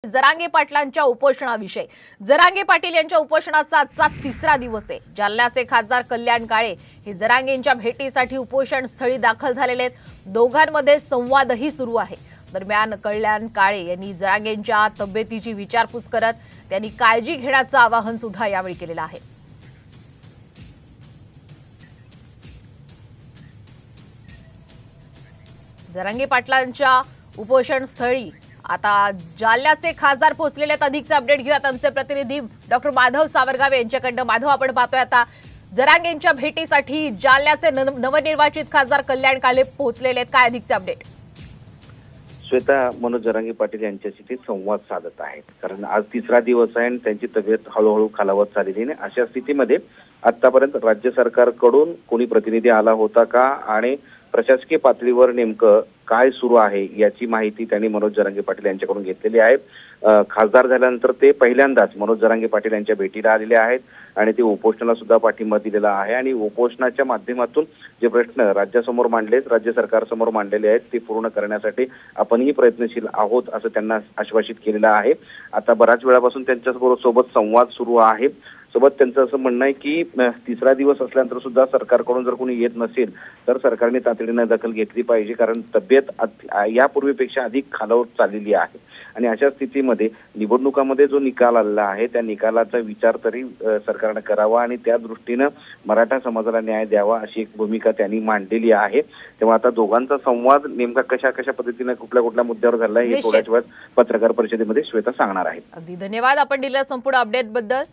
जरांगे पाटलांच्या उपोषणाविषयी जरांगे पाटील यांच्या उपोषणाचा आजचा तिसरा दिवस आहे। जालन्याचे खासदार कल्याण काळे हे जरांगेंच्या भेटीसाठी उपोषण स्थळी दाखल झालेले आहेत। दोघांमध्ये संवादही सुरू आहे। दरम्यान कल्याण काळे यांनी जरांगेंच्या तब्येतीची विचारपूस करत त्यांनी काळजी घेण्याचं आवाहन सुद्धा यावेळी केलेलं आहे। जरांगे पाटलांच्या उपोषण स्थळी आता जालन्याचे खासदार पोहोचलेले आहेत। अधिकचे अपडेट घेऊयात आमचे प्रतिनिधी डॉक्टर माधव सावरगाव यांच्याकडून। माधव, आपण पाहतोय आता जरांगेंच्या भेटीसाठी जालन्याचे नवनिर्वाचित खासदार कल्याण काळे पोहोचलेले आहेत। काय अधिकचे अपडेट? श्वेता, मनोज जरांगे पाटील यांच्याशी ते संवाद साधत आहेत, कारण आज तिसरा दिवस आहे आणि त्यांची तब्येत हळूहळू खालावत चाललेली आहे। अशा स्थितीमध्ये आतापर्यंत राज्य सरकारकडून कोणी प्रतिनिधी आला होता का आणि प्रशासकीय पातळीवर नेमकं काय सुरू आहे याची माहिती त्यांनी मनोज जरांगे पाटील यांच्याकडून घेतलेली आहे। खासदार झाल्यानंतर ते पहिल्यांदाच मनोज जरांगे पाटील यांच्या भेटीला आलेले आहेत आणि ते उपोषणाला सुद्धा पाठिंबा दिलेला आहे आणि उपोषणाच्या माध्यमातून जे प्रश्न राज्यासमोर मांडलेत, राज्य सरकारसमोर मांडलेले आहेत, ते पूर्ण करण्यासाठी आपणही प्रयत्नशील आहोत असं त्यांना आश्वासित केलेलं आहे। आता बऱ्याच वेळापासून त्यांच्यासोबत संवाद सुरू आहे। सोबत त्यांचं असं म्हणणं आहे की तिसरा दिवस असल्यानंतर सुद्धा सरकारकडून जर कोणी येत नसेल तर सरकारने तातडीने दखल घेतली पाहिजे, कारण तब्येत यापूर्वीपेक्षा अधिक खालावत चाललेली आहे। आणि अशा स्थितीमध्ये निवडणुकामध्ये जो निकाल आलेला आहे त्या निकालाचा विचार तरी सरकारने करावा आणि त्या दृष्टीनं मराठा समाजाला न्याय द्यावा अशी एक भूमिका त्यांनी मांडलेली आहे। तेव्हा आता दोघांचा संवाद नेमका कशा पद्धतीने कुठल्या मुद्द्यावर झाला हे थोड्याच वेळात पत्रकार परिषदेमध्ये श्वेता सांगणार आहेत। अगदी धन्यवाद आपण दिलेल्या संपूर्ण अपडेट बद्दल।